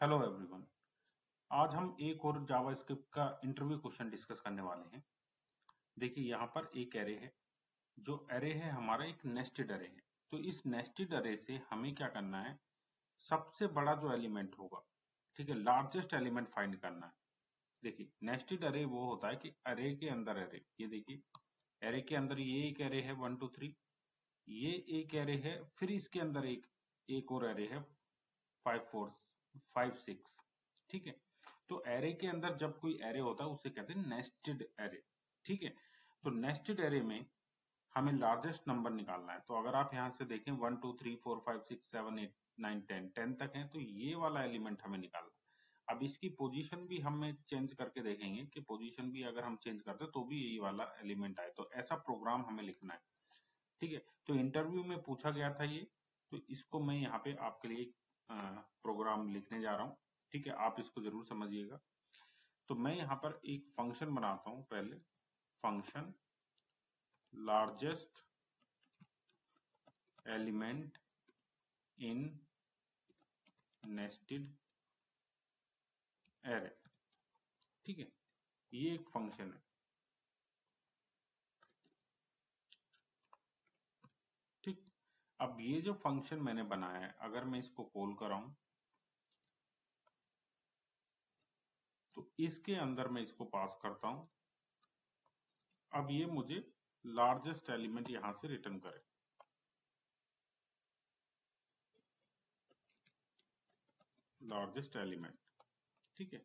Hello everyone. आज हम एक और जावास्क्रिप्ट का इंटरव्यू क्वेश्चन डिस्कस करने वाले हैं। देखिए यहाँ पर एक एरे है। जो एरे है हमारा एक नेस्टेड एरे है। तो इस नेस्टेड एरे से हमें क्या करना है, सबसे बड़ा जो एलिमेंट होगा, ठीक है, लार्जेस्ट एलिमेंट फाइंड करना है। देखिए नेस्टेड एरे वो होता है कि एरे के अंदर एरे, ये देखिए एरे के अंदर ये एक एरे है 1 2 3, ये एक एरे है, फिर इसके अंदर एक एक और एरे है 5 4 5 6, ठीक है। तो एरे के अंदर जब कोई एरे होता है उसे कहते हैं नेस्टेड एरे, ठीक है। तो नेस्टेड एरे में हमें लार्जेस्ट नंबर निकालना है। तो अगर आप यहाँ से देखें 1 2 3 4 5 6 7 8 9 10 10 तक है, तो ये वाला एलिमेंट हमें निकालना है। अब इसकी पोजीशन भी हमें चेंज करके देखेंगे कि पोजीशन भी अगर हम चेंज करते तो भी यही वाला एलिमेंट आए। तो ऐसा प्रोग्राम हमें लिखना है, ठीक है। तो इंटरव्यू में पूछा गया था ये, तो इसको मैं यहाँ पे आपके लिए प्रोग्राम लिखने जा रहा हूँ, ठीक है। आप इसको जरूर समझिएगा। तो मैं यहाँ पर एक फंक्शन बनाता हूँ। पहले function largest element in nested array, ठीक है। ये एक फंक्शन है, ठीक। अब ये जो फंक्शन मैंने बनाया है, अगर मैं इसको कॉल कराऊं तो इसके अंदर मैं इसको पास करता हूं। अब ये मुझे लार्जेस्ट एलिमेंट यहां से रिटर्न करे, लार्जेस्ट एलिमेंट, ठीक है।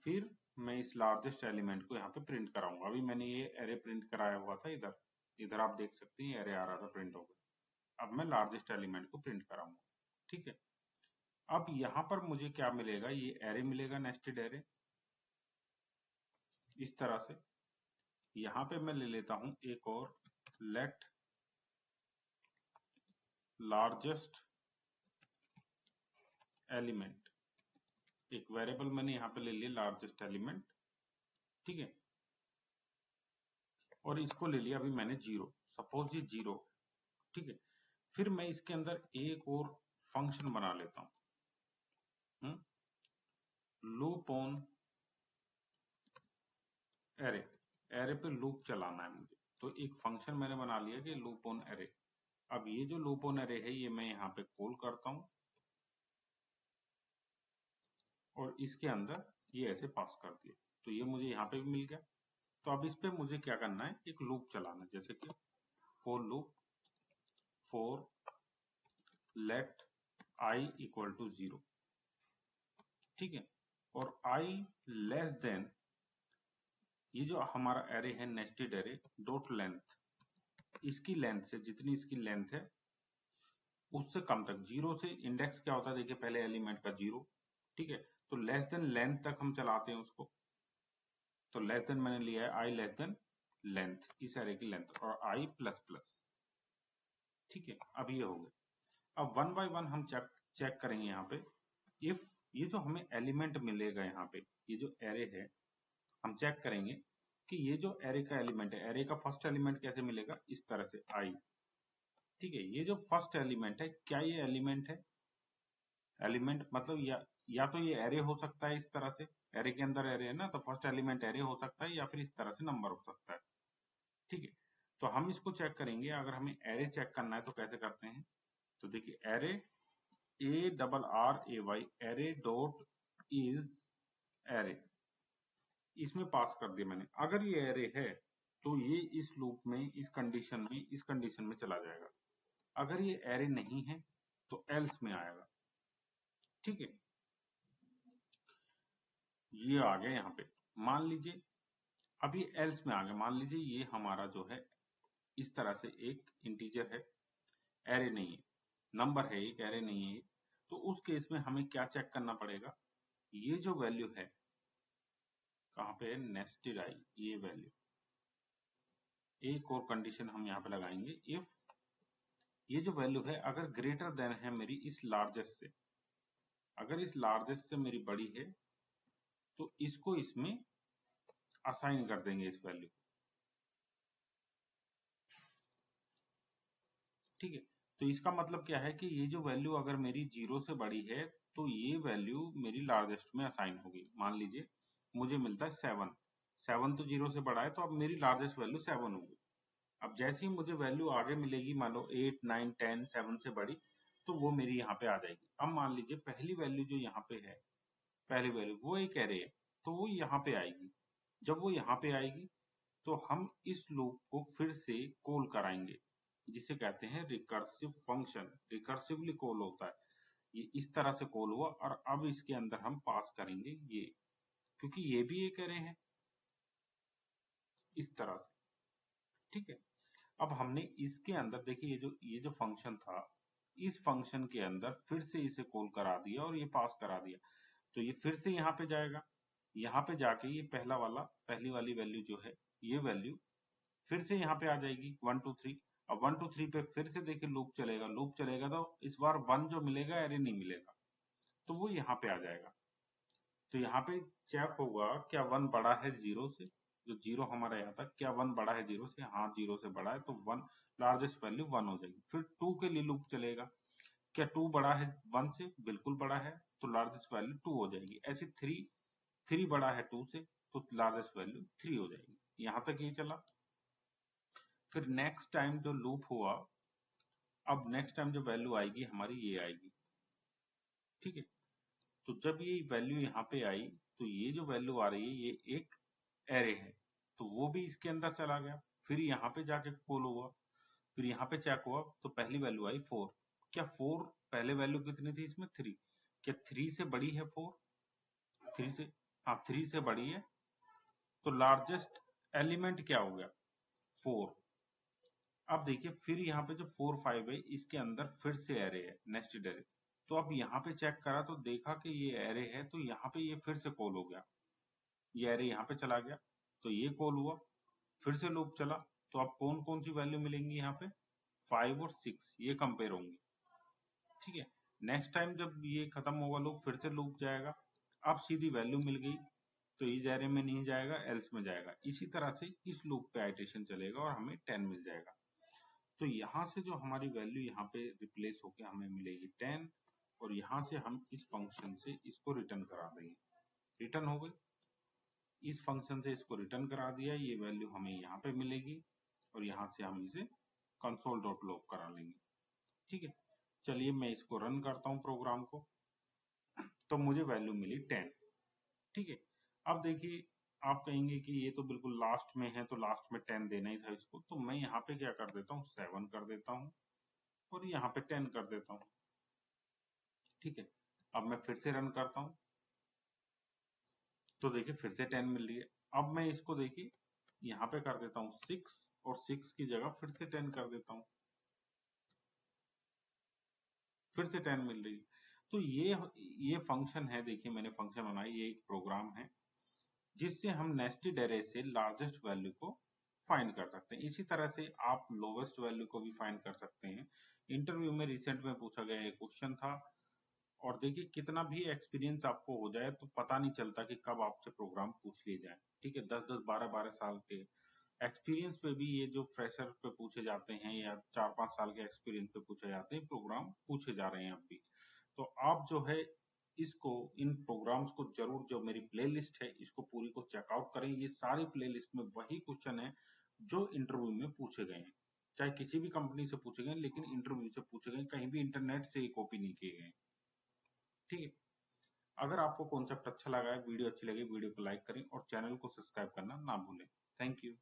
फिर मैं इस लार्जेस्ट एलिमेंट को यहाँ पे प्रिंट कराऊंगा। अभी मैंने ये एरे प्रिंट कराया हुआ था, इधर इधर आप देख सकते हैं एरे आ रहा था, प्रिंट हो गया। अब मैं लार्जेस्ट एलिमेंट को प्रिंट कराऊंगा, ठीक है। अब यहाँ पर मुझे क्या मिलेगा, ये एरे मिलेगा, नेस्टेड एरे, इस तरह से। यहाँ पे मैं ले लेता हूं एक और, लेट लार्जेस्ट एलिमेंट, एक वेरिएबल मैंने यहाँ पे ले लिया लार्जेस्ट एलिमेंट, ठीक है। और इसको ले लिया अभी मैंने 0, सपोज ये 0, ठीक है। फिर मैं इसके अंदर एक और फंक्शन बना लेता हूँ, लूप ऑन एरे, एरे पे लूप चलाना है मुझे। तो एक फंक्शन मैंने बना लिया कि लूप ऑन एरे। अब ये जो लूप ऑन एरे है ये मैं यहाँ पे कॉल करता हूँ और इसके अंदर ये ऐसे पास कर दिया। तो ये मुझे यहाँ पे भी मिल गया। तो अब इस पे मुझे क्या करना है, एक लूप चलाना है, जैसे कि for loop for let I equal to 0, ठीक है। और आई लेस देन, ये जो हमारा एरे है नेस्टेड एरे, डॉट लेंथ, इसकी लेंथ से, जितनी इसकी लेंथ है उससे कम तक, 0 से इंडेक्स क्या होता है, देखिए पहले एलिमेंट का 0, ठीक है। तो लेस देन लेंथ तक हम चलाते हैं उसको। तो लेस देन मैंने लिया है आई लेस देन लेंथ, इस एरे की लेंथ, और आई प्लस प्लस, ठीक है। अब ये हो गया। अब वन बाय वन हम चेक चेक करेंगे यहाँ पे। इफ ये जो हमें एलिमेंट मिलेगा यहाँ पे, ये जो एरे है, हम चेक करेंगे कि ये जो एरे का एलिमेंट है, एरे का फर्स्ट एलिमेंट कैसे मिलेगा, इस तरह से आई, ठीक है। ये जो फर्स्ट एलिमेंट है, क्या ये एलिमेंट है, एलिमेंट मतलब या तो ये एरे हो सकता है, इस तरह से एरे के अंदर एरे है ना, तो फर्स्ट एलिमेंट एरे हो सकता है, या फिर इस तरह से नंबर हो सकता है, ठीक है। तो हम इसको चेक करेंगे। अगर हमें एरे चेक करना है तो कैसे करते हैं, तो देखिए array A double R A Y, array dot is array, इसमें पास कर दिया मैंने। अगर ये एरे है तो ये इस लूप में, इस कंडीशन में चला जाएगा। अगर ये एरे नहीं है तो एल्स में आएगा, ठीक है। ये आ गया यहाँ पे। मान लीजिए अब ये एल्स में आ गया, मान लीजिए ये हमारा जो है इस तरह से एक इंटीजर है, एरे नहीं है, नंबर है, एक एरे नहीं है। तो उस केस में हमें क्या चेक करना पड़ेगा, ये जो वैल्यू है, कहाँ पे है, नेस्टेड आई, ये वैल्यू, एक और कंडीशन हम यहाँ पे लगाएंगे, इफ ये जो वैल्यू है अगर ग्रेटर देन है मेरी इस लार्जेस्ट से, अगर इस लार्जेस्ट से मेरी बड़ी है तो इसको इसमें असाइन कर देंगे इस वैल्यू, ठीक है। तो इसका मतलब क्या है कि ये जो वैल्यू अगर मेरी 0 से बड़ी है तो ये वैल्यू मेरी लार्जेस्ट में असाइन होगी। मान लीजिए मुझे मिलता है 7, 7 तो 0 से बड़ा है तो अब मेरी लार्जेस्ट वैल्यू 7 होगी। अब जैसे ही मुझे वैल्यू आगे मिलेगी, मान लो 8, 9, 10, 7 से बड़ी, तो वो मेरी यहाँ पे आ जाएगी। अब मान लीजिए पहली वैल्यू जो यहाँ पे है, पहली वैल्यू वो एक एरे है, तो वो यहाँ पे आएगी। जब वो यहाँ पे आएगी तो हम इस लूप को फिर से कॉल कराएंगे, जिसे कहते हैं रिकर्सिव फंक्शन। रिकर्सिवली कॉल होता है, ये इस तरह से कॉल हुआ और अब इसके अंदर हम पास करेंगे ये, क्योंकि ये भी एक एरे है, इस तरह से। ठीक है, अब हमने इसके अंदर देखिए ये जो फंक्शन था, इस फंक्शन के अंदर फिर से इसे कॉल करा दिया और ये पास करा दिया, तो ये फिर से यहाँ पे जाएगा। यहाँ पे जाके ये पहली वाली वैल्यू जो है, ये वैल्यू फिर से यहाँ पे आ जाएगी 1 2 3। अब 1 2 3 पे फिर से देखिए लूप चलेगा तो इस बार 1 जो मिलेगा एरे नहीं मिलेगा, तो वो यहाँ पे आ जाएगा। तो यहाँ पे चेक होगा क्या 1 बड़ा है 0 से, जो 0 हमारा यहाँ था, क्या 1 बड़ा है 0 से? हाँ 0 से बड़ा है, तो 1 लार्जेस्ट वैल्यू 1 हो जाएगी। फिर 2 के लिए लूप चलेगा, क्या 2 बड़ा है 1 से? बिल्कुल बड़ा है, तो लार्जेस्ट वैल्यू 2 हो जाएगी। ऐसे 3 बड़ा है 2 से, तो लार्जेस्ट वैल्यू 3 हो जाएगी। यहाँ तक ये चला। फिर नेक्स्ट टाइम जो लूप हुआ, अब नेक्स्ट टाइम जो वैल्यू आएगी हमारी ये आएगी। ठीक है, तो जब ये वैल्यू यहाँ पे आई, तो ये जो वैल्यू आ रही है ये एक एरे है, तो वो भी इसके अंदर चला गया। फिर यहाँ पे जाके कॉल हुआ, फिर यहाँ पे चेक हुआ, तो पहली वैल्यू आई 4। क्या 4 पहले वैल्यू कितनी थी इसमें? 3। क्या 3 से बड़ी है 4? 3 से, हाँ 3 से बड़ी है, तो लार्जेस्ट एलिमेंट क्या हो गया? 4। अब देखिए फिर यहाँ पे जो 4 5 है, इसके अंदर फिर से एरे है, नेस्टेड एरे। तो अब यहाँ पे चेक करा तो देखा कि ये एरे है, तो यहाँ पे ये फिर से कॉल हो गया, ये एरे यहाँ पे चला गया, तो ये कॉल हुआ, फिर से लूप चला, तो अब कौन कौन सी वैल्यू मिलेंगी यहाँ पे? 5 और 6 ये कंपेयर होंगी। ठीक है, नेक्स्ट टाइम जब ये खत्म होगा लूप, फिर से लूप जाएगा। अब सीधी वैल्यू मिल गई, तो इस एरे में नहीं जाएगा, एल्स में जाएगा। इसी तरह से इस लूप पे आइटरेशन चलेगा और हमें 10 मिल जाएगा। तो यहाँ से जो हमारी वैल्यू यहाँ पे रिप्लेस होकर हमें मिलेगी 10, और यहाँ से हम इस फंक्शन से इसको रिटर्न करा देंगे। रिटर्न हो गई, इस फंक्शन से इसको रिटर्न करा दिया, ये वैल्यू हमें यहाँ पे मिलेगी, और यहाँ से हम इसे console.log करा लेंगे। ठीक है, चलिए मैं इसको रन करता हूँ प्रोग्राम को, तो मुझे वैल्यू मिली 10। ठीक है, अब देखिए आप कहेंगे कि ये तो बिल्कुल लास्ट में है, तो लास्ट में 10 देना ही था इसको, तो मैं यहाँ पे क्या कर देता हूँ, 7 कर देता हूँ और यहाँ पे 10 कर देता हूँ। ठीक है, अब मैं फिर से रन करता हूँ, तो देखिए फिर से 10 मिल रही है। अब मैं इसको देखिए यहाँ पे कर देता हूँ 6, और 6 की जगह फिर से 10 कर देता हूँ, फिर से 10 मिल रही है। तो ये फंक्शन है, देखिए मैंने फंक्शन बनाई, ये एक प्रोग्राम है जिससे हम नेस्टेड एरे से लार्जेस्ट वैल्यू को फाइंड कर सकते हैं। इसी तरह से आप लोवेस्ट वैल्यू को भी फाइंड कर सकते हैं। इंटरव्यू में रिसेंट में पूछा गया एक क्वेश्चन था, और देखिए कितना भी एक्सपीरियंस आपको हो जाए तो पता नहीं चलता कि कब आपसे प्रोग्राम पूछ लिए जाए। ठीक है, 10-10, 12-12 साल के एक्सपीरियंस पे भी ये जो फ्रेशर पे पूछे जाते हैं, या 4-5 साल के एक्सपीरियंस पे पूछे जाते हैं, प्रोग्राम पूछे जा रहे हैं अब भी। तो आप जो है इसको, इन प्रोग्राम्स को जरूर, जो मेरी प्लेलिस्ट है इसको पूरी को चेकआउट करें। ये सारी प्लेलिस्ट में वही क्वेश्चन है जो इंटरव्यू में पूछे गए हैं, चाहे किसी भी कंपनी से पूछे गए, लेकिन इंटरव्यू से पूछे गए, कहीं भी इंटरनेट से कॉपी नहीं किए गए। ठीक है, अगर आपको कॉन्सेप्ट अच्छा लगा है, वीडियो अच्छी लगी, वीडियो को लाइक करें और चैनल को सब्सक्राइब करना ना भूलें। Thank you.